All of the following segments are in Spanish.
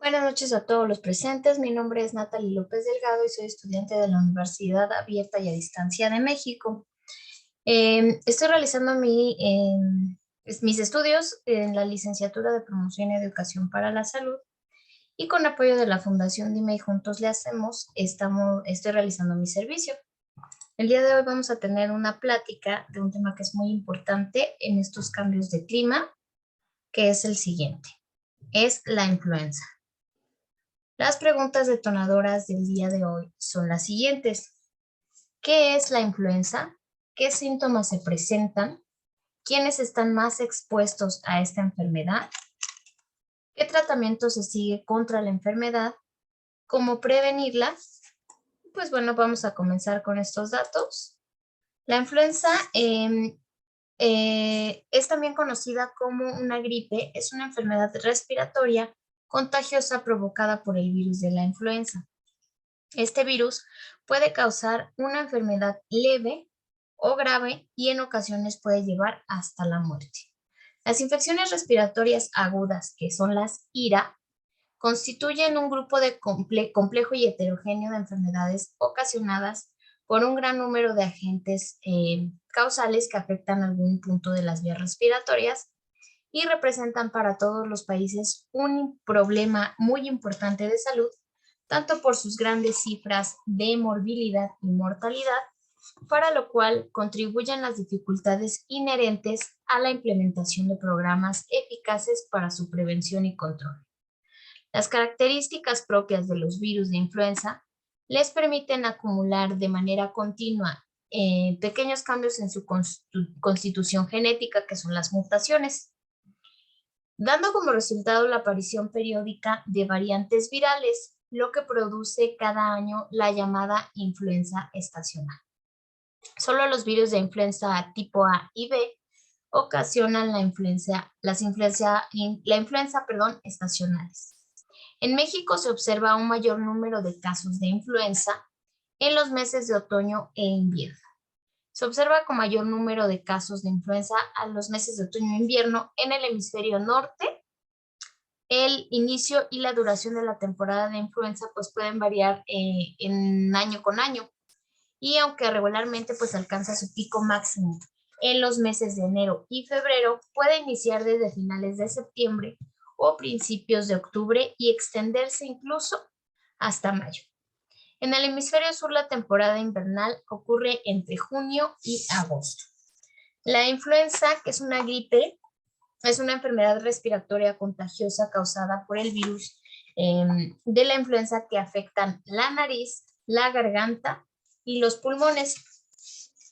Buenas noches a todos los presentes. Mi nombre es Natalie López Delgado y soy estudiante de la Universidad Abierta y a Distancia de México. Estoy realizando mis estudios en la licenciatura de Promoción y Educación para la Salud y con apoyo de la Fundación Dime y Juntos le Hacemos, estoy realizando mi servicio. El día de hoy vamos a tener una plática de un tema que es muy importante en estos cambios de clima, que es el siguiente, es la influenza. Las preguntas detonadoras del día de hoy son las siguientes. ¿Qué es la influenza? ¿Qué síntomas se presentan? ¿Quiénes están más expuestos a esta enfermedad? ¿Qué tratamiento se sigue contra la enfermedad? ¿Cómo prevenirla? Pues bueno, vamos a comenzar con estos datos. La influenza es también conocida como una gripe, es una enfermedad respiratoria contagiosa provocada por el virus de la influenza. Este virus puede causar una enfermedad leve o grave y en ocasiones puede llevar hasta la muerte. Las infecciones respiratorias agudas, que son las IRA, constituyen un grupo de complejo y heterogéneo de enfermedades ocasionadas por un gran número de agentes causales que afectan algún punto de las vías respiratorias y representan para todos los países un problema muy importante de salud, tanto por sus grandes cifras de morbilidad y mortalidad, para lo cual contribuyen las dificultades inherentes a la implementación de programas eficaces para su prevención y control. Las características propias de los virus de influenza les permiten acumular de manera continua pequeños cambios en su constitución genética, que son las mutaciones, dando como resultado la aparición periódica de variantes virales, lo que produce cada año la llamada influenza estacional. Solo los virus de influenza tipo A y B ocasionan la influenza estacionales. En México se observa un mayor número de casos de influenza en los meses de otoño e invierno. Se observa con mayor número de casos de influenza a los meses de otoño e invierno en el hemisferio norte. El inicio y la duración de la temporada de influenza pues pueden variar en año con año, y aunque regularmente pues alcanza su pico máximo en los meses de enero y febrero, puede iniciar desde finales de septiembre o principios de octubre y extenderse incluso hasta mayo. En el hemisferio sur la temporada invernal ocurre entre junio y agosto. La influenza, que es una gripe, es una enfermedad respiratoria contagiosa causada por el virus de la influenza que afectan la nariz, la garganta y los pulmones.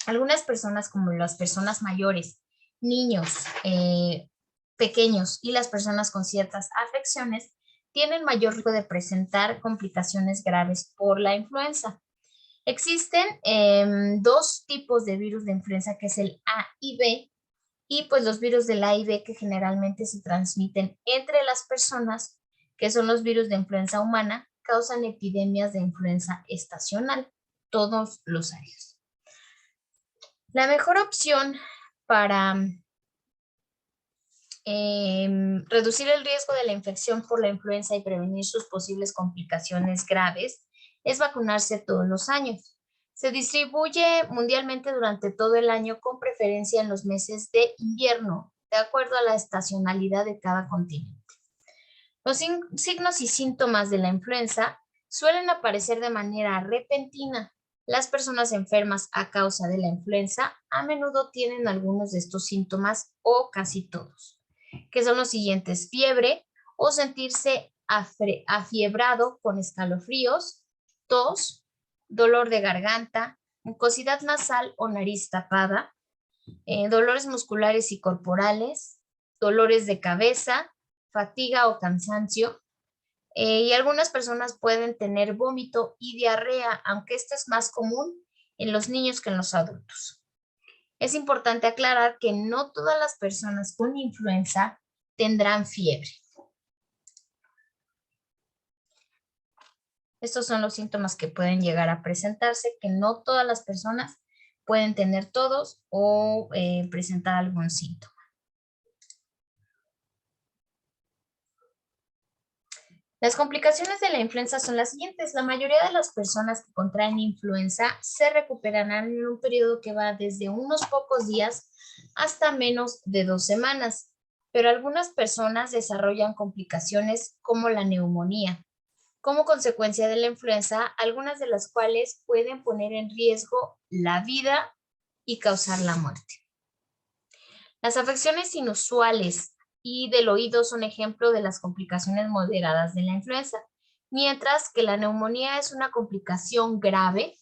Algunas personas, como las personas mayores, niños, pequeños y las personas con ciertas afecciones, tienen mayor riesgo de presentar complicaciones graves por la influenza. Existen dos tipos de virus de influenza, que es el A y B, y pues los virus del A y B que generalmente se transmiten entre las personas, que son los virus de influenza humana, causan epidemias de influenza estacional todos los años. La mejor opción para reducir el riesgo de la infección por la influenza y prevenir sus posibles complicaciones graves es vacunarse todos los años. Se distribuye mundialmente durante todo el año, con preferencia en los meses de invierno, de acuerdo a la estacionalidad de cada continente. Los signos y síntomas de la influenza suelen aparecer de manera repentina. Las personas enfermas a causa de la influenza a menudo tienen algunos de estos síntomas o casi todos, que son los siguientes: fiebre o sentirse afiebrado con escalofríos, tos, dolor de garganta, mucosidad nasal o nariz tapada, dolores musculares y corporales, dolores de cabeza, fatiga o cansancio, y algunas personas pueden tener vómito y diarrea, aunque esto es más común en los niños que en los adultos. Es importante aclarar que no todas las personas con influenza tendrán fiebre. Estos son los síntomas que pueden llegar a presentarse, que no todas las personas pueden tener todos o presentar algún síntoma. Las complicaciones de la influenza son las siguientes. La mayoría de las personas que contraen influenza se recuperarán en un periodo que va desde unos pocos días hasta menos de 2 semanas, pero algunas personas desarrollan complicaciones como la neumonía, como consecuencia de la influenza, algunas de las cuales pueden poner en riesgo la vida y causar la muerte. Las afecciones inusuales y del oído son ejemplo de las complicaciones moderadas de la influenza, mientras que la neumonía es una complicación grave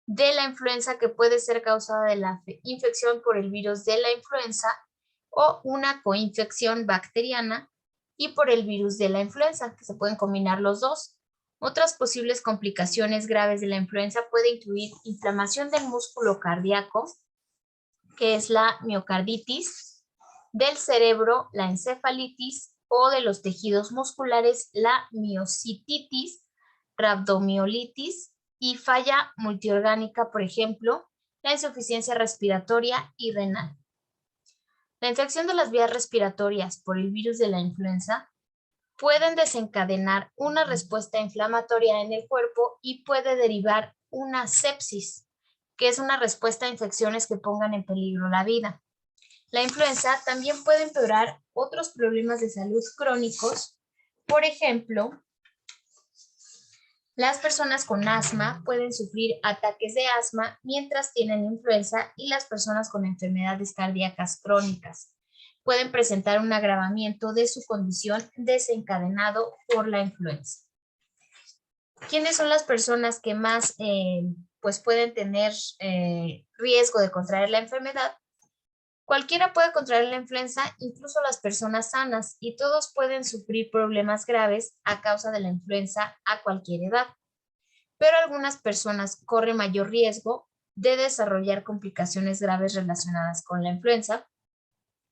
de la influenza que puede ser causada de la infección por el virus de la influenza o una coinfección bacteriana y por el virus de la influenza, que se pueden combinar los dos. Otras posibles complicaciones graves de la influenza pueden incluir inflamación del músculo cardíaco, que es la miocarditis, del cerebro, la encefalitis, o de los tejidos musculares, la miocititis, rabdomiolitis y falla multiorgánica, por ejemplo, la insuficiencia respiratoria y renal. La infección de las vías respiratorias por el virus de la influenza pueden desencadenar una respuesta inflamatoria en el cuerpo y puede derivar una sepsis, que es una respuesta a infecciones que pongan en peligro la vida. La influenza también puede empeorar otros problemas de salud crónicos. Por ejemplo, las personas con asma pueden sufrir ataques de asma mientras tienen influenza y las personas con enfermedades cardíacas crónicas pueden presentar un agravamiento de su condición desencadenado por la influenza. ¿Quiénes son las personas que más pues pueden tener riesgo de contraer la enfermedad? Cualquiera puede contraer la influenza, incluso las personas sanas, y todos pueden sufrir problemas graves a causa de la influenza a cualquier edad. Pero algunas personas corren mayor riesgo de desarrollar complicaciones graves relacionadas con la influenza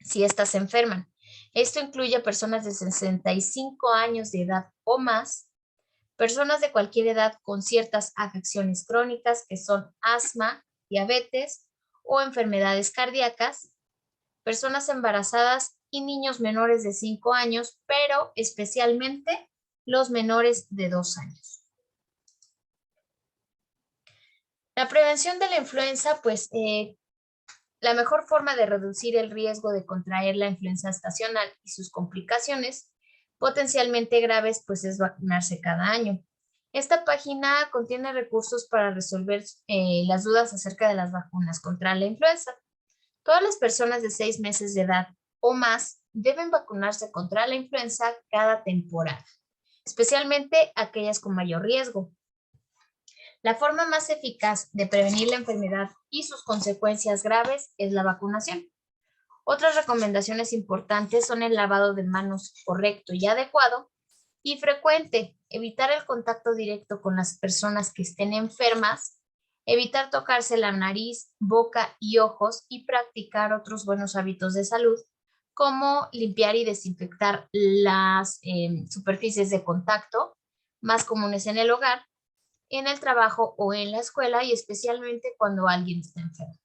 si éstas se enferman. Esto incluye a personas de 65 años de edad o más, personas de cualquier edad con ciertas afecciones crónicas que son asma, diabetes o enfermedades cardíacas, personas embarazadas y niños menores de 5 años, pero especialmente los menores de 2 años. La prevención de la influenza, pues la mejor forma de reducir el riesgo de contraer la influenza estacional y sus complicaciones potencialmente graves, pues es vacunarse cada año. Esta página contiene recursos para resolver las dudas acerca de las vacunas contra la influenza. Todas las personas de 6 meses de edad o más deben vacunarse contra la influenza cada temporada, especialmente aquellas con mayor riesgo. La forma más eficaz de prevenir la enfermedad y sus consecuencias graves es la vacunación. Otras recomendaciones importantes son el lavado de manos correcto y adecuado y frecuente, evitar el contacto directo con las personas que estén enfermas, evitar tocarse la nariz, boca y ojos y practicar otros buenos hábitos de salud, como limpiar y desinfectar las superficies de contacto más comunes en el hogar, en el trabajo o en la escuela y especialmente cuando alguien está enfermo.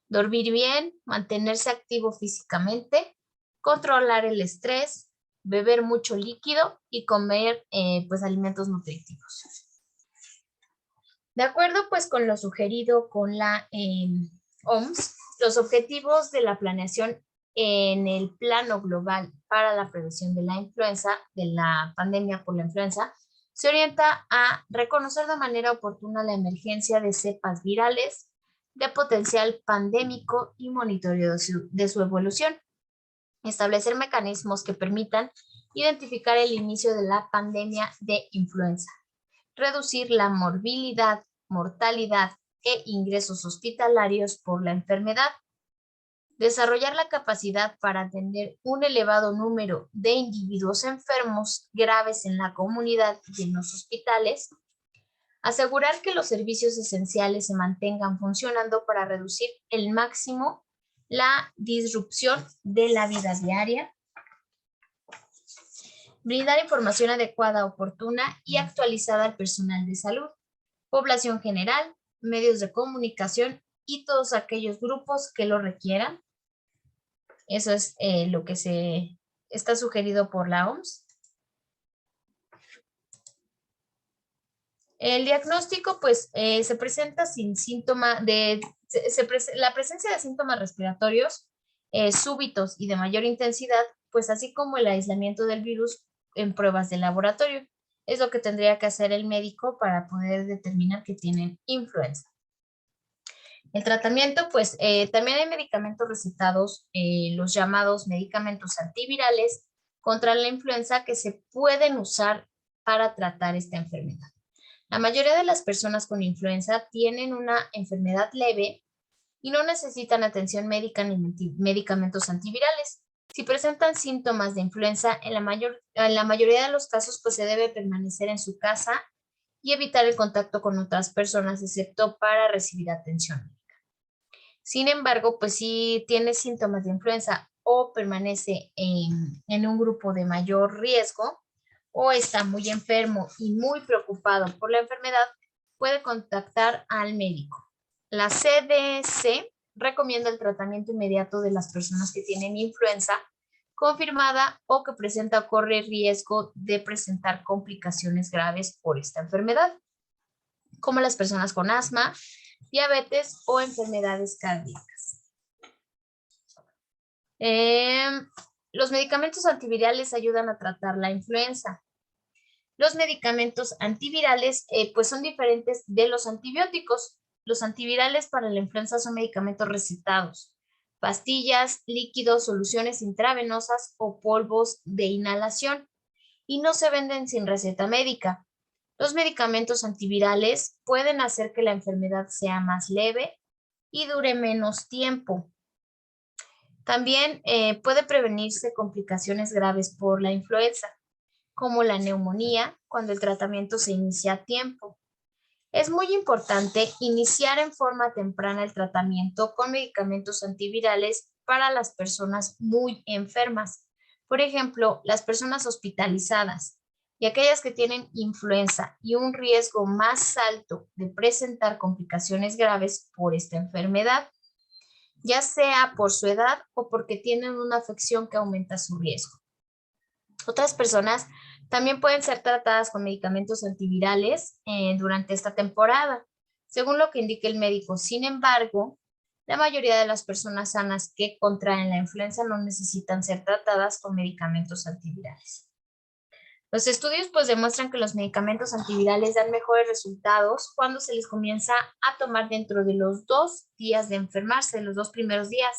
Dormir bien, mantenerse activo físicamente, controlar el estrés, beber mucho líquido y comer pues alimentos nutritivos. De acuerdo pues con lo sugerido con la OMS, los objetivos de la planeación en el plano global para la prevención de la influenza, de la pandemia por la influenza, se orienta a reconocer de manera oportuna la emergencia de cepas virales de potencial pandémico y monitoreo de su evolución. Establecer mecanismos que permitan identificar el inicio de la pandemia de influenza. Reducir la morbilidad, mortalidad e ingresos hospitalarios por la enfermedad. Desarrollar la capacidad para atender un elevado número de individuos enfermos graves en la comunidad y en los hospitales. Asegurar que los servicios esenciales se mantengan funcionando para reducir el máximo la disrupción de la vida diaria. Brindar información adecuada, oportuna y actualizada al personal de salud, población general, medios de comunicación y todos aquellos grupos que lo requieran. Eso es lo que está sugerido por la OMS. El diagnóstico, pues, se presenta sin síntoma de, la presencia de síntomas respiratorios súbitos y de mayor intensidad, pues así como el aislamiento del virus en pruebas de laboratorio. Es lo que tendría que hacer el médico para poder determinar que tienen influenza. El tratamiento, pues también hay medicamentos recetados, los llamados medicamentos antivirales contra la influenza que se pueden usar para tratar esta enfermedad. La mayoría de las personas con influenza tienen una enfermedad leve y no necesitan atención médica ni medicamentos antivirales. Si presentan síntomas de influenza, en la mayoría de los casos, pues se debe permanecer en su casa y evitar el contacto con otras personas, excepto para recibir atención. Sin embargo, pues si tiene síntomas de influenza o permanece en un grupo de mayor riesgo o está muy enfermo y muy preocupado por la enfermedad, puede contactar al médico. La CDC recomienda el tratamiento inmediato de las personas que tienen influenza confirmada o que presenta o corre riesgo de presentar complicaciones graves por esta enfermedad, como las personas con asma, diabetes o enfermedades cardíacas. Los medicamentos antivirales ayudan a tratar la influenza. Los medicamentos antivirales pues son diferentes de los antibióticos. Los antivirales para la influenza son medicamentos recetados, pastillas, líquidos, soluciones intravenosas o polvos de inhalación y no se venden sin receta médica. Los medicamentos antivirales pueden hacer que la enfermedad sea más leve y dure menos tiempo. También puede prevenirse complicaciones graves por la influenza, como la neumonía, cuando el tratamiento se inicia a tiempo. Es muy importante iniciar en forma temprana el tratamiento con medicamentos antivirales para las personas muy enfermas. Por ejemplo, las personas hospitalizadas y aquellas que tienen influenza y un riesgo más alto de presentar complicaciones graves por esta enfermedad, ya sea por su edad o porque tienen una afección que aumenta su riesgo. Otras personas también pueden ser tratadas con medicamentos antivirales durante esta temporada, según lo que indique el médico. Sin embargo, la mayoría de las personas sanas que contraen la influenza no necesitan ser tratadas con medicamentos antivirales. Los estudios pues demuestran que los medicamentos antivirales dan mejores resultados cuando se les comienza a tomar dentro de los 2 días de enfermarse, los 2 primeros días.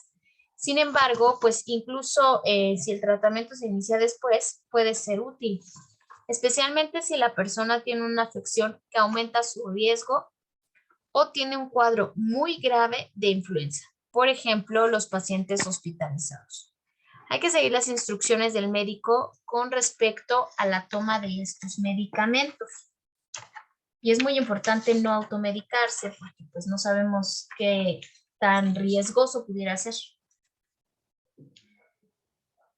Sin embargo, pues incluso si el tratamiento se inicia después, puede ser útil, especialmente si la persona tiene una afección que aumenta su riesgo o tiene un cuadro muy grave de influenza. Por ejemplo, los pacientes hospitalizados. Hay que seguir las instrucciones del médico con respecto a la toma de estos medicamentos. Y es muy importante no automedicarse porque pues no sabemos qué tan riesgoso pudiera ser.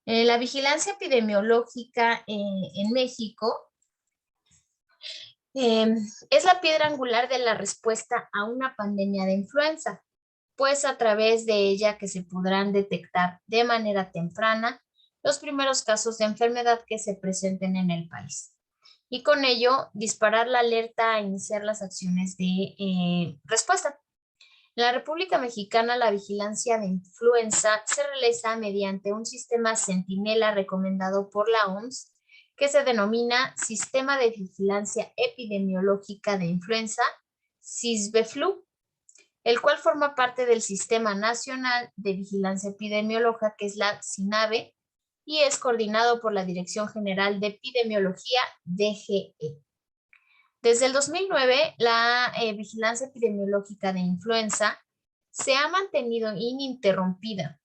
La vigilancia epidemiológica en México es la piedra angular de la respuesta a una pandemia de influenza, pues a través de ella que se podrán detectar de manera temprana los primeros casos de enfermedad que se presenten en el país. Y con ello, disparar la alerta a iniciar las acciones de respuesta. En la República Mexicana, la vigilancia de influenza se realiza mediante un sistema centinela recomendado por la OMS, que se denomina Sistema de Vigilancia Epidemiológica de Influenza, SISVEFLU, el cual forma parte del Sistema Nacional de Vigilancia Epidemiológica, que es la SINAVE, y es coordinado por la Dirección General de Epidemiología, DGE. Desde el 2009, la vigilancia epidemiológica de influenza se ha mantenido ininterrumpida.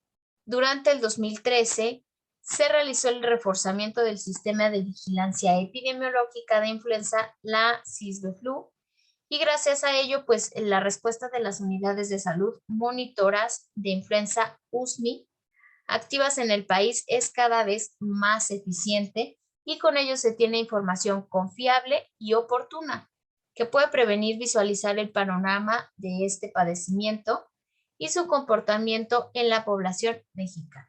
Durante el 2013, se realizó el reforzamiento del sistema de vigilancia epidemiológica de influenza, la SISVEFLU, y gracias a ello, pues la respuesta de las unidades de salud monitoras de influenza USMI activas en el país es cada vez más eficiente y con ello se tiene información confiable y oportuna que puede prevenir visualizar el panorama de este padecimiento y su comportamiento en la población mexicana.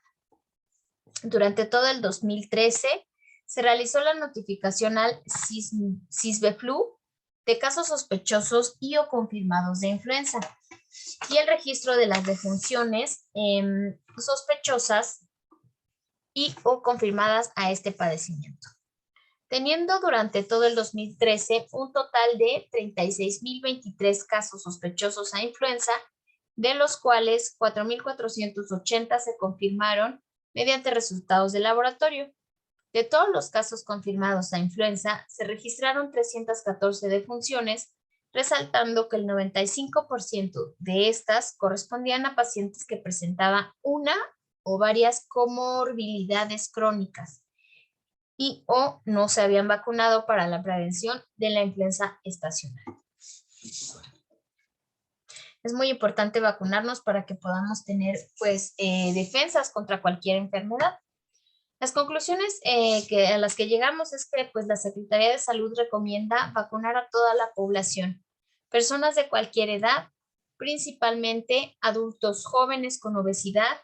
Durante todo el 2013 se realizó la notificación al SISVEFLU de casos sospechosos y o confirmados de influenza y el registro de las defunciones sospechosas y o confirmadas a este padecimiento, teniendo durante todo el 2013 un total de 36.023 casos sospechosos a influenza, de los cuales 4.480 se confirmaron mediante resultados de laboratorio. De todos los casos confirmados a influenza, se registraron 314 defunciones, resaltando que el 95% de estas correspondían a pacientes que presentaban una o varias comorbilidades crónicas y o no se habían vacunado para la prevención de la influenza estacional. Es muy importante vacunarnos para que podamos tener defensas contra cualquier enfermedad. Las conclusiones a las que llegamos es que la Secretaría de Salud recomienda vacunar a toda la población, personas de cualquier edad, principalmente adultos jóvenes con obesidad,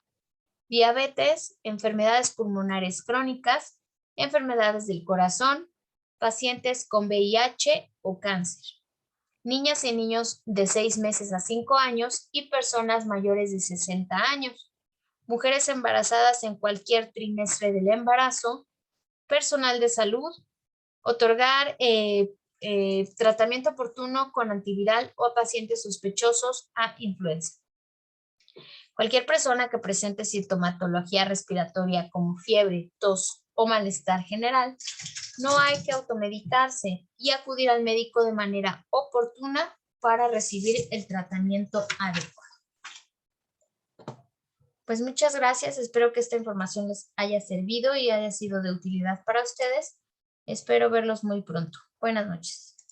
diabetes, enfermedades pulmonares crónicas, enfermedades del corazón, pacientes con VIH o cáncer, niñas y niños de 6 meses a 5 años y personas mayores de 60 años. Mujeres embarazadas en cualquier trimestre del embarazo, personal de salud, otorgar tratamiento oportuno con antiviral o a pacientes sospechosos a influenza. Cualquier persona que presente sintomatología respiratoria como fiebre, tos o malestar general, no hay que automedicarse y acudir al médico de manera oportuna para recibir el tratamiento adecuado. Pues muchas gracias, espero que esta información les haya servido y haya sido de utilidad para ustedes. Espero verlos muy pronto. Buenas noches.